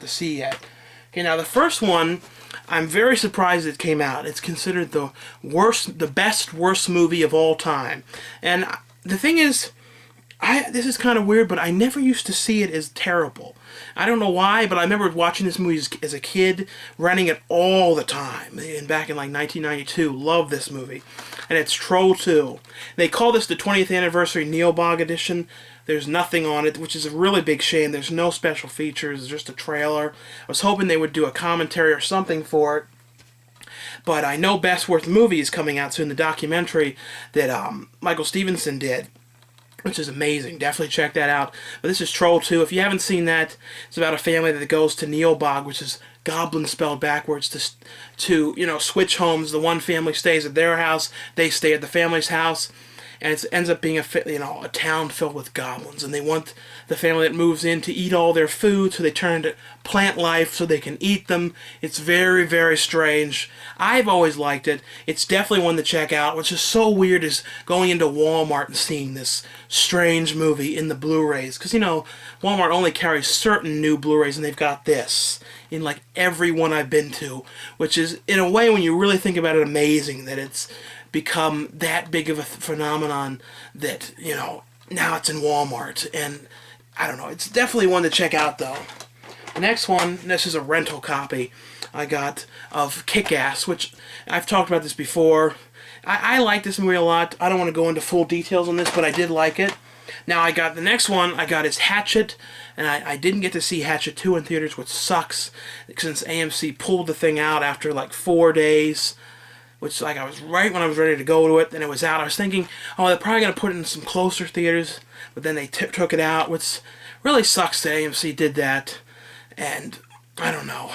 to see yet. Okay, now the first one, I'm very surprised it came out. It's considered the worst movie of all time. And the thing is, this is kind of weird, but I never used to see it as terrible. I don't know why, but I remember watching this movie as a kid, renting it all the time. And back in like 1992, loved this movie. And it's Troll 2. They call this the 20th anniversary Neal Bog edition. There's nothing on it, which is a really big shame. There's no special features, it's just a trailer. I was hoping they would do a commentary or something for it. But I know Best Worth Movie is coming out soon, the documentary that Michael Stephenson did, which is amazing. Definitely check that out. But this is Troll 2. If you haven't seen that, it's about a family that goes to Neal Bog, which is goblin spelled backwards, to switch homes. The one family stays at their house, they stay at the family's house, and it ends up being a town filled with goblins, and they want the family that moves in to eat all their food, so they turn to plant life so they can eat them. It's very, very strange. I've always liked it. It's definitely one to check out. What's just so weird is going into Walmart and seeing this strange movie in the Blu-rays, because Walmart only carries certain new Blu-rays, and they've got this in like every one I've been to, which is, in a way, when you really think about it, amazing that it's become that big of a phenomenon that, now it's in Walmart. And I don't know, it's definitely one to check out, though. The next one, this is a rental copy I got of Kick-Ass, which I've talked about this before. I like this movie a lot. I don't want to go into full details on this, but I did like it. Now I got the next one I got is Hatchet, and I didn't get to see Hatchet 2 in theaters, which sucks, since AMC pulled the thing out after like 4 days. Which, like, I was right when I was ready to go to it, and it was out. I was thinking, oh, they're probably going to put it in some closer theaters, but then they took it out, which really sucks that AMC did that, and I don't know.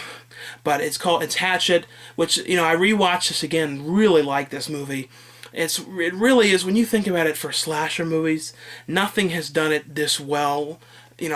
But it's Hatchet, which, I rewatched this again, really like this movie. It really is, when you think about it, for slasher movies, nothing has done it this well,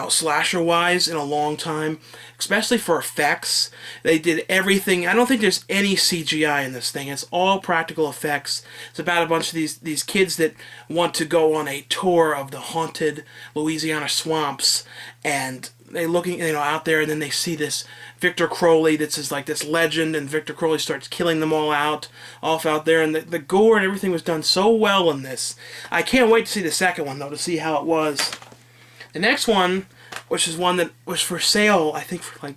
slasher-wise, in a long time, especially for effects. They did everything. I don't think there's any CGI in this thing. It's all practical effects. It's about a bunch of these kids that want to go on a tour of the haunted Louisiana swamps, and they looking, out there, and then they see this Victor Crowley that's like this legend, and Victor Crowley starts killing them all off out there, and the gore and everything was done so well in this. I can't wait to see the second one, though, to see how it was. The next one, which is one that was for sale, I think for like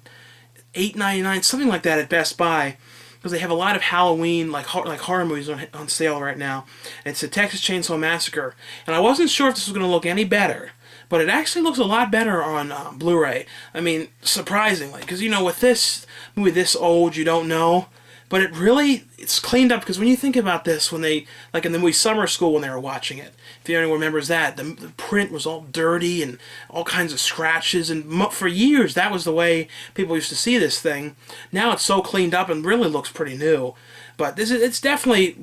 $8.99, something like that at Best Buy, because they have a lot of Halloween, like horror movies on sale right now. It's the Texas Chainsaw Massacre, and I wasn't sure if this was going to look any better, but it actually looks a lot better on Blu-ray. I mean, surprisingly, because with this movie this old, you don't know. But it's cleaned up, because when you think about this, when they, like in the movie Summer School when they were watching it, if anyone remembers that, the print was all dirty and all kinds of scratches, and for years that was the way people used to see this thing. Now it's so cleaned up and really looks pretty new. But it's definitely,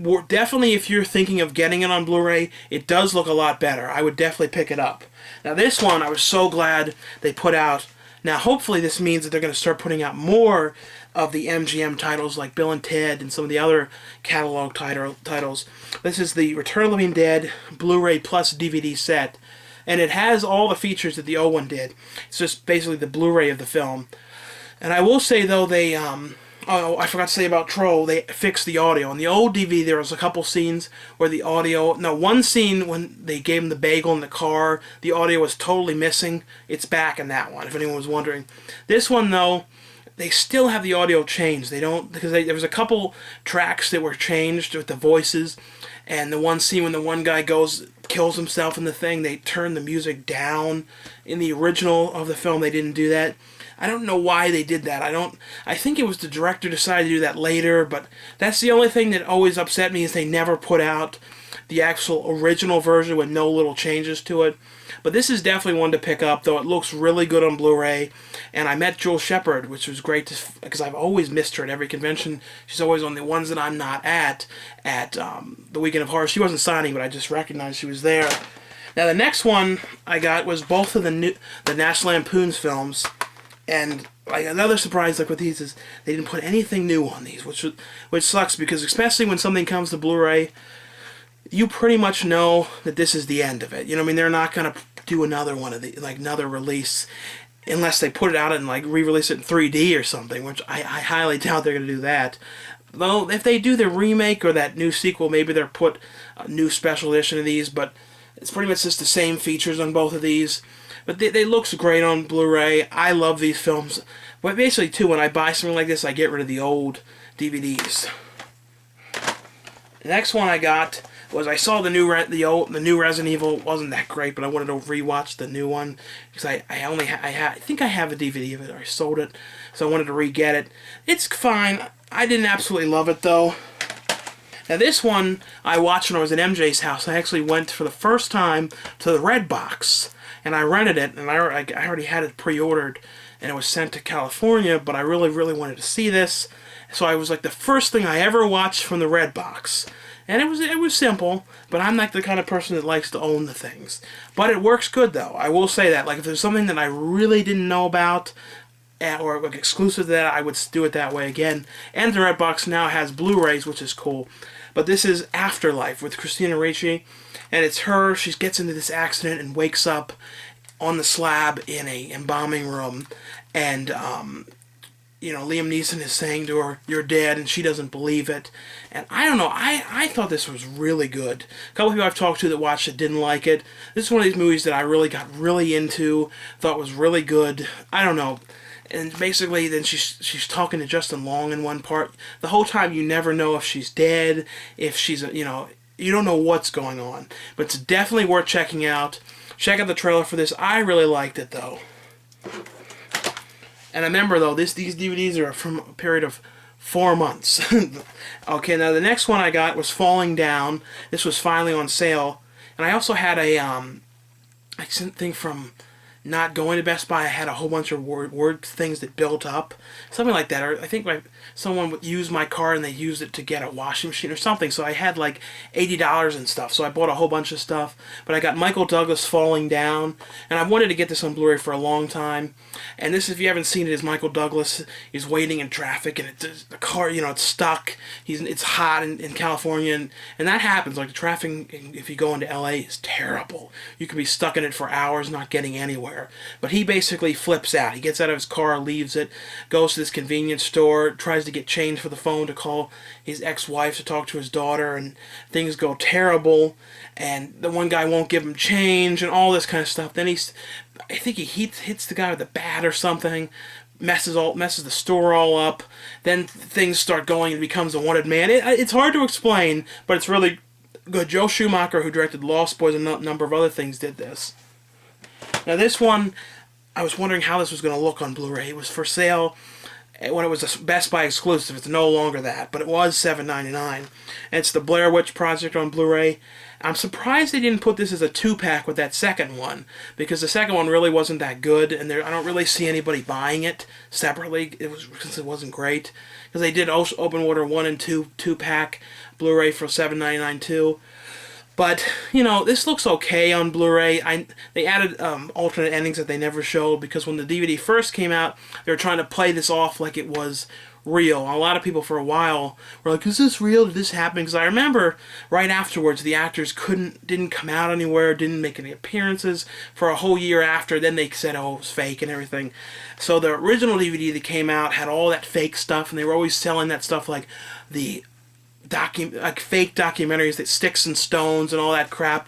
if you're thinking of getting it on Blu-ray, it does look a lot better. I would definitely pick it up. Now this one, I was so glad they put out. Now hopefully this means that they're going to start putting out more of the MGM titles like Bill and Ted and some of the other catalog titles. This is the Return of the Living Dead Blu-ray plus DVD set, and it has all the features that the old one did. It's just basically the Blu-ray of the film. And I will say, though, they I forgot to say about Troll, they fixed the audio. On the old DVD, there was a couple scenes where the audio... No, one scene when they gave him the bagel in the car, the audio was totally missing. It's back in that one, if anyone was wondering. This one, though, they still have the audio changed. They don't... Because there was a couple tracks that were changed with the voices, and the one scene when the one guy kills himself in the thing, they turned the music down. In the original of the film, they didn't do that. I don't know why they did that. I think it was the director decided to do that later, but that's the only thing that always upset me, is they never put out the actual original version with no little changes to it. But this is definitely one to pick up, though it looks really good on Blu-ray. And I met Jewel Shepard, which was great, because I've always missed her at every convention. She's always on the ones that I'm not at the Weekend of Horror. She wasn't signing, but I just recognized she was there. Now the next one I got was both of the National Lampoon's films. And another surprise with these is they didn't put anything new on these, which sucks, because especially when something comes to Blu-ray, you pretty much know that this is the end of it. They're not going to do another one of the, another release. unless they put it out and like re-release it in 3D or something, which I highly doubt they're going to do that. Though if they do the remake or that new sequel, maybe they'll put a new special edition of these, but it's pretty much just the same features on both of these. But they looks great on Blu-ray. I love these films. But basically, too, when I buy something like this, I get rid of the old DVDs. The next one I got was I saw the new Resident Evil. It wasn't that great, but I wanted to rewatch the new one because I think I have a DVD of it. Or I sold it, so I wanted to re-get it. It's fine. I didn't absolutely love it though. Now this one I watched when I was at MJ's house. I actually went for the first time to the Red Box and I rented it, and I already had it pre-ordered and it was sent to California. But I really wanted to see this, so I was like the first thing I ever watched from the Red Box. And it was simple, but I'm not the kind of person that likes to own the things. But it works good, though. I will say that. Like, if there's something that I really didn't know about, or like exclusive to that, I would do it that way again. And the Redbox now has Blu-rays, which is cool. But this is Afterlife with Christina Ricci, and it's her. She gets into this accident and wakes up on the slab in a embalming room, and Liam Neeson is saying to her, "You're dead," and she doesn't believe it. And I don't know, I thought this was really good. A couple of people I've talked to that watched it didn't like it. This is one of these movies that I really got really into, thought was really good. I don't know. And basically, then she's talking to Justin Long in one part. The whole time, you never know if she's dead, if she's, you don't know what's going on. But it's definitely worth checking out. Check out the trailer for this. I really liked it, though. And remember, though, these DVDs are from a period of 4 months. Okay, now the next one I got was Falling Down. This was finally on sale. And I also had a thing from not going to Best Buy. I had a whole bunch of word things that built up. Something like that. Or I think someone used my card and they used it to get a washing machine or something. So I had like $80 and stuff. So I bought a whole bunch of stuff. But I got Michael Douglas Falling Down. And I've wanted to get this on Blu-ray for a long time. And this, if you haven't seen it, is Michael Douglas. He's waiting in traffic and the car, it's stuck. It's hot in California. And that happens. Like the traffic, if you go into LA, is terrible. You can be stuck in it for hours not getting anywhere. But he basically flips out. He gets out of his car, leaves it, goes to this convenience store, tries to get change for the phone to call his ex-wife to talk to his daughter, and things go terrible, and the one guy won't give him change, and all this kind of stuff. Then I think he hits the guy with a bat or something, messes the store all up. Then things start going and becomes a wanted man. It's hard to explain, but it's really good. Joe Schumacher, who directed Lost Boys and a number of other things, did this. Now this one, I was wondering how this was going to look on Blu-ray. It was for sale when it was a Best Buy exclusive. It's no longer that, but it was $7.99. And it's the Blair Witch Project on Blu-ray. I'm surprised they didn't put this as a 2-pack with that second one, because the second one really wasn't that good, and I don't really see anybody buying it separately since it wasn't great. Because they did Open Water 1 and 2 2-pack Blu-ray for $7.99 too. But, this looks okay on Blu-ray. They added alternate endings that they never showed, because when the DVD first came out, they were trying to play this off like it was real. A lot of people for a while were like, is this real? Did this happen? Because I remember right afterwards, the actors didn't come out anywhere, didn't make any appearances for a whole year after. Then they said, oh, it was fake and everything. So the original DVD that came out had all that fake stuff, and they were always selling that stuff like the fake documentaries that Sticks and Stones and all that crap,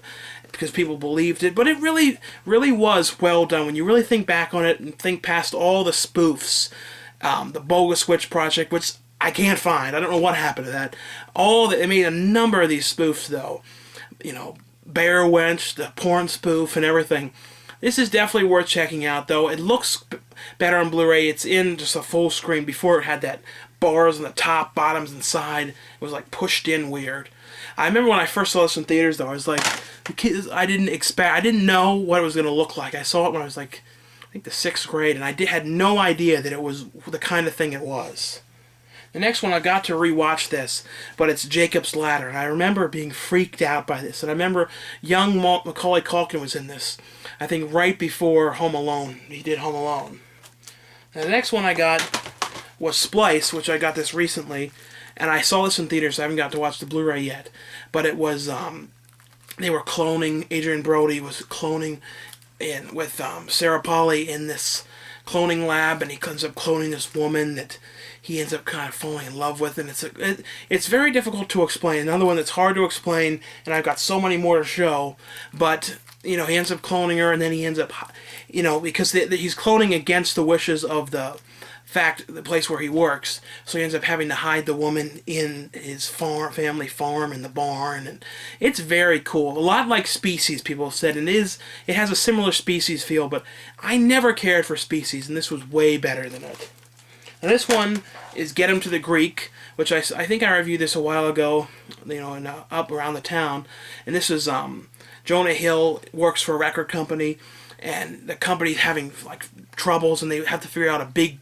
because people believed it. But it really was well done when you really think back on it and think past all the spoofs. The Bogus Witch Project, which I can't find. I don't know what happened to that. They made a number of these spoofs though. Bear Wench, the porn spoof and everything. This is definitely worth checking out though. It looks better on Blu-ray. It's in just a full screen. Before it had that bars on the top, bottoms, and side. It was like pushed in weird. I remember when I first saw this in theaters though, I was like, I didn't know what it was going to look like. I saw it when I was like, I think the 6th grade, and I had no idea that it was the kind of thing it was. The next one, I got to rewatch this, but it's Jacob's Ladder, and I remember being freaked out by this. And I remember young Macaulay Culkin was in this, I think right before Home Alone. He did Home Alone. And the next one I got was Splice, which I got this recently, and I saw this in theaters. So I haven't got to watch the Blu-ray yet, but it was they were cloning. Adrian Brody was cloning with Sarah Polley in this cloning lab, and he ends up cloning this woman that he ends up kind of falling in love with, and it's very difficult to explain. Another one that's hard to explain, and I've got so many more to show, but he ends up cloning her, and then he ends up, because he's cloning against the wishes of the place where he works, so he ends up having to hide the woman in his family farm in the barn, and it's very cool. A lot like Species, people have said, and it has a similar Species feel, but I never cared for Species, and this was way better than it. Now this one is Get Him to the Greek, which I think I reviewed this a while ago, up around the town, and this is Jonah Hill works for a record company, and the company's having troubles, and they have to figure out a big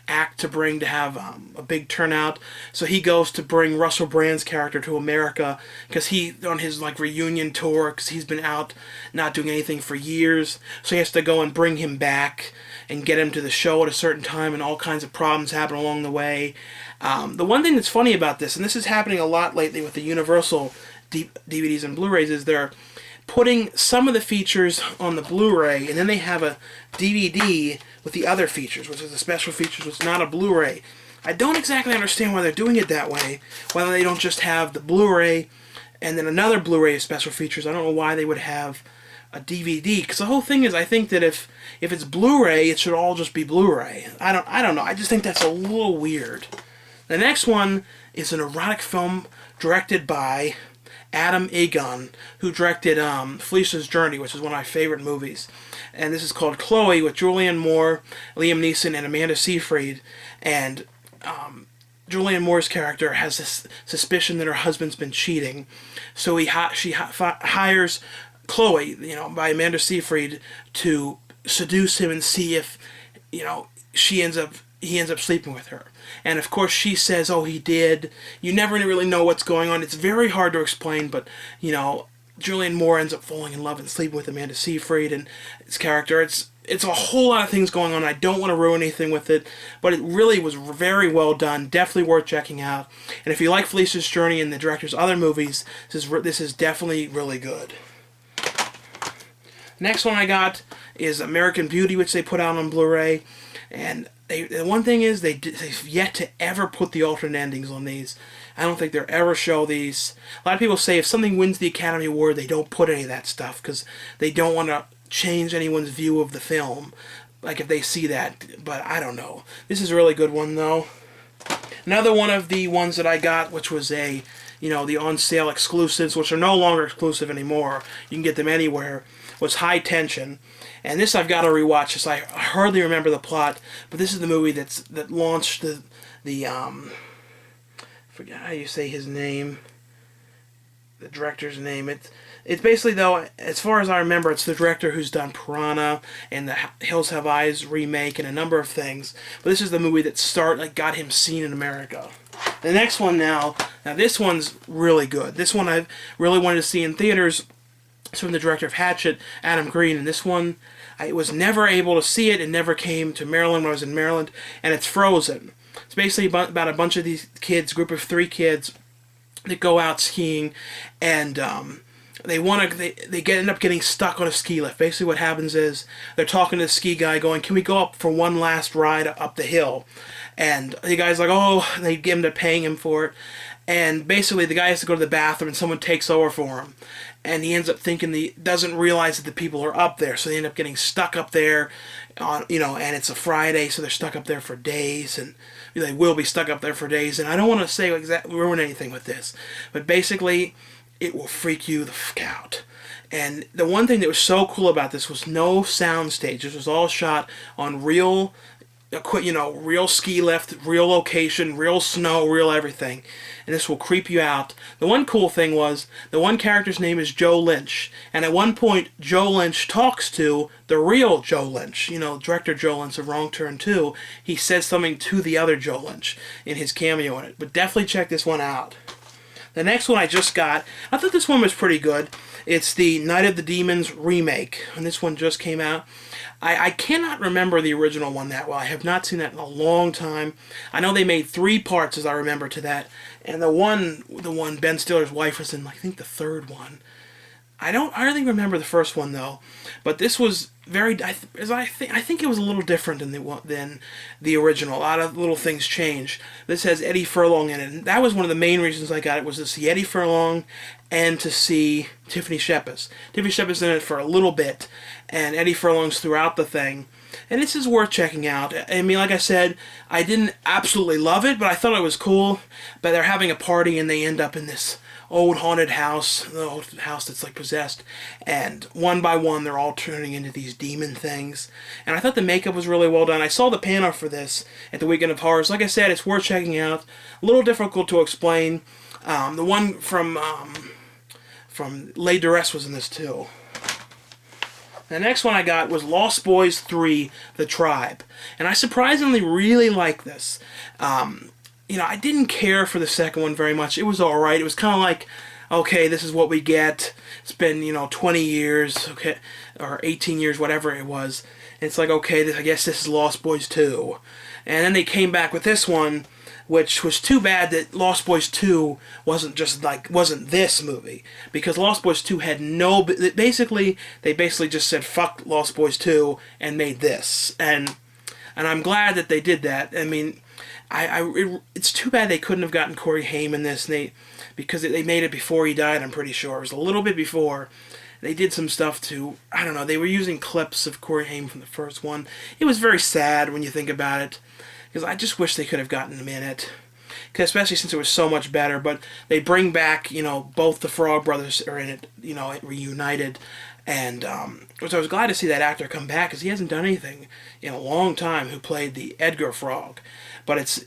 act to bring to have a big turnout. So he goes to bring Russell Brand's character to America because he on his reunion tour, because he's been out not doing anything for years. So he has to go and bring him back and get him to the show at a certain time, and all kinds of problems happen along the way. The one thing that's funny about this, and this is happening a lot lately with the Universal DVDs and Blu-rays, is they're putting some of the features on the Blu-ray, and then they have a DVD with the other features, which is the special features, which is not a Blu-ray. I don't exactly understand why they're doing it that way, whether they don't just have the Blu-ray and then another Blu-ray of special features. I don't know why they would have a DVD, because the whole thing is, I think that if it's Blu-ray, it should all just be Blu-ray. I don't know. I just think that's a little weird. The next one is an erotic film directed by Adam Egon, who directed Felicia's Journey, which is one of my favorite movies. And this is called Chloe, with Julianne Moore, Liam Neeson, and Amanda Seyfried. And Julianne Moore's character has this suspicion that her husband's been cheating. So she hires Chloe, by Amanda Seyfried, to seduce him and see if, he ends up sleeping with her. And of course she says, oh, he did. You never really know what's going on. It's very hard to explain, but, Julianne Moore ends up falling in love and sleeping with Amanda Seyfried and his character. It's a whole lot of things going on. I don't want to ruin anything with it, but it really was very well done. Definitely worth checking out. And if you like Felicia's Journey and the director's other movies, this is definitely really good. Next one I got is American Beauty, which they put out on Blu-ray, and the one thing is they've yet to ever put the alternate endings on these. I don't think they'll ever show these. A lot of people say if something wins the Academy Award, they don't put any of that stuff because they don't want to change anyone's view of the film, if they see that. But I don't know. This is a really good one, though. Another one of the ones that I got, which was the on-sale exclusives, which are no longer exclusive anymore. You can get them anywhere, was High Tension. And this I've got to rewatch, because I hardly remember the plot, but this is the movie that launched the I forget how you say his name, the director's name. It's basically, though, as far as I remember, it's the director who's done Piranha and the Hills Have Eyes remake and a number of things. But this is the movie that got him seen in America. The next one now this one's really good. This one I've really wanted to see in theaters. It's from the director of Hatchet, Adam Green, and this one, I was never able to see it. It never came to Maryland when I was in Maryland, and it's Frozen. It's basically about a bunch of these kids, group of 3 kids, that go out skiing, and they end up getting stuck on a ski lift. Basically what happens is they're talking to the ski guy going, can we go up for one last ride up the hill? And the guy's like, oh, they give him to paying him for it. And basically the guy has to go to the bathroom and someone takes over for him. And he ends up doesn't realize that the people are up there. So they end up getting stuck up there, and it's a Friday, so they're stuck up there for days. And they will be stuck up there for days. And I don't want to ruin anything with this. But basically, it will freak you the fuck out. And the one thing that was so cool about this was no sound stage. This was all shot on real ski lift, real location, real snow, real everything. And this will creep you out. The one cool thing was, the one character's name is Joe Lynch. And at one point, Joe Lynch talks to the real Joe Lynch. Director Joe Lynch of Wrong Turn 2. He says something to the other Joe Lynch in his cameo in it. But definitely check this one out. The next one I just got, I thought this one was pretty good. It's the Night of the Demons remake. And this one just came out. I cannot remember the original one that well. I have not seen that in a long time. I know they made 3 parts, as I remember, to that. And the one Ben Stiller's wife was in, I think, the 3rd one. I don't really remember the first one though, but this was very. I think it was a little different than the original. A lot of little things changed. This has Eddie Furlong in it, and that was one of the main reasons I got it, was to see Eddie Furlong and to see Tiffany Shepis. Tiffany Shepis in it for a little bit, and Eddie Furlong's throughout the thing. And this is worth checking out. I mean, like I said, I didn't absolutely love it, but I thought it was cool. But they're having a party and they end up in this old haunted house, the old house that's like possessed, and one by one they're all turning into these demon things. And I thought the makeup was really well done. I saw the panel for this at the Weekend of Horrors. Like I said, it's worth checking out. A little difficult to explain. The one from Les Duress was in this too. The next one I got was Lost Boys 3, The Tribe. And I surprisingly really like this. I didn't care for the second one very much. It was alright. It was kind of like, okay, this is what we get. It's been, 20 years, okay, or 18 years, whatever it was. And it's like, okay, I guess this is Lost Boys 2. And then they came back with this one, which was too bad that Lost Boys 2 wasn't this movie, because Lost Boys 2 had they basically just said fuck Lost Boys 2 and made this, and I'm glad that they did that. I mean, it's too bad they couldn't have gotten Corey Haim in this, because they made it before he died. I'm pretty sure it was a little bit before. They did some stuff to, I don't know, they were using clips of Corey Haim from the first one. It was very sad when you think about it, because I just wish they could have gotten him in it, especially since it was so much better. But they bring back, both the Frog Brothers are in it, reunited, and which I was glad to see that actor come back, because he hasn't done anything in a long time, who played the Edgar Frog. But it's,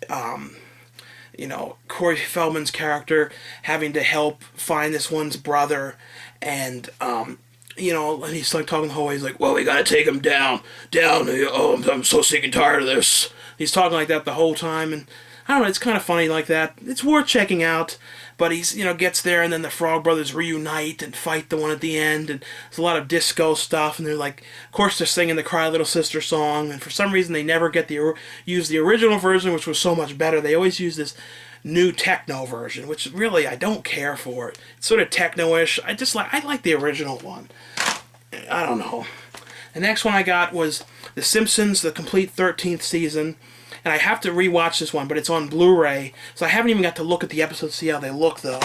Corey Feldman's character having to help find this one's brother, and and he's like talking the whole way. He's like, "Well, we gotta take him down. Oh, I'm so sick and tired of this." He's talking like that the whole time, and I don't know. It's kind of funny like that. It's worth checking out. But he's gets there, and then the Frog Brothers reunite and fight the one at the end, and there's a lot of disco stuff, and they're like, of course they're singing the Cry Little Sister song, and for some reason they never use the original version, which was so much better. They always use this new techno version, which really I don't care for. It's sort of techno-ish. I like the original one. I don't know. The next one I got was The Simpsons, the complete 13th season. And I have to rewatch this one, but it's on Blu-ray, so I haven't even got to look at the episodes to see how they look, though.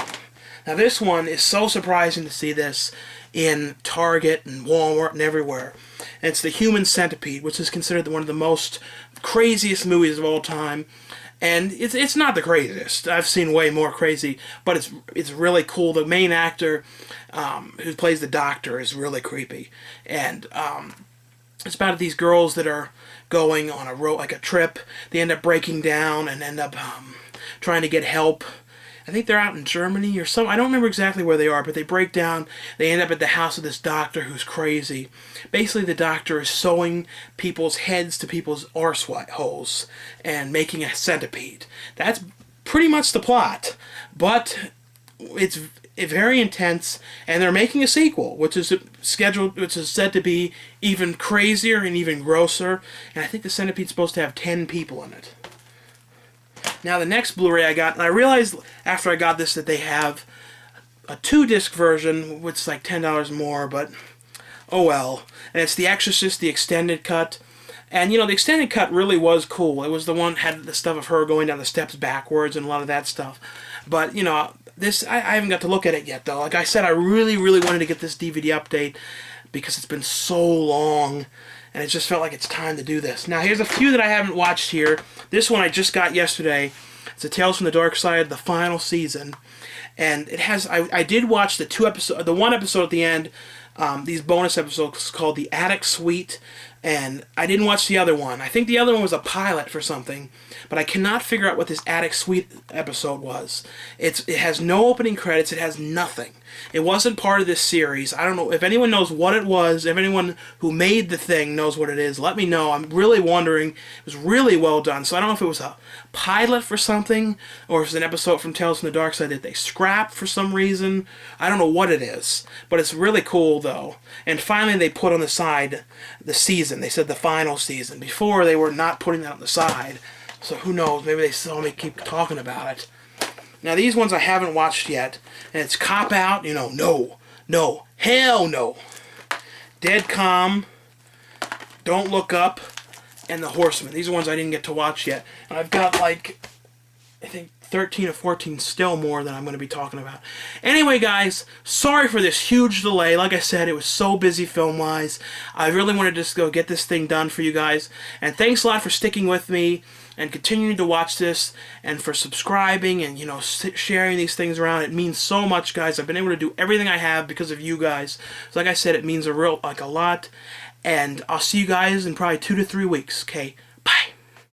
Now, this one is so surprising to see this in Target and Walmart and everywhere. And it's The Human Centipede, which is considered one of the most craziest movies of all time. And it's not the craziest. I've seen way more crazy, but it's really cool. The main actor who plays the doctor is really creepy. And it's about these girls that are going on a trip. They end up breaking down and end up trying to get help. I think they're out in Germany or something. I don't remember exactly where they are, but they break down. They end up at the house of this doctor who's crazy. Basically, the doctor is sewing people's heads to people's arse holes and making a centipede. That's pretty much the plot. But it's very intense, and they're making a sequel, which is said to be even crazier and even grosser. And I think the centipede's supposed to have 10 people in it. Now, the next Blu-ray I got, and I realized after I got this that they have a 2-disc version, which is like $10 more, but oh well. And it's The Exorcist, the extended cut. And, the extended cut really was cool. It was the one that had the stuff of her going down the steps backwards and a lot of that stuff. But, this, I haven't got to look at it yet, though. Like I said, I really, really wanted to get this DVD update because it's been so long, and it just felt like it's time to do this. Now, here's a few that I haven't watched here. This one I just got yesterday. It's a Tales from the Dark Side, the final season. And it has, I did watch the one episode at the end, these bonus episodes called The Attic Suite, and I didn't watch the other one. I think the other one was a pilot for something, but I cannot figure out what this Attic Suite episode was. It has no opening credits. It has nothing. It wasn't part of this series. I don't know if anyone knows what it was. If anyone who made the thing knows what it is, let me know. I'm really wondering. It was really well done. So I don't know if it was a pilot for something, or if it's an episode from Tales from the Dark Side that they scrapped for some reason. I don't know what it is, but it's really cool, though. And finally, they put on the side the season. They said the final season. Before, they were not putting that on the side. So who knows? Maybe they saw me keep talking about it. Now, these ones I haven't watched yet. And it's Cop Out, No. Hell no. Dead Calm, Don't Look Up, and The Horseman. These are ones I didn't get to watch yet. And I've got, like, I think 13 or 14 still more than I'm going to be talking about. Anyway, guys, sorry for this huge delay. Like I said, it was so busy film-wise. I really wanted to just go get this thing done for you guys. And thanks a lot for sticking with me and continuing to watch this and for subscribing and, you know, sharing these things around. It means so much, guys. I've been able to do everything I have because of you guys. So like I said, it means a lot. And I'll see you guys in probably 2 to 3 weeks. Okay,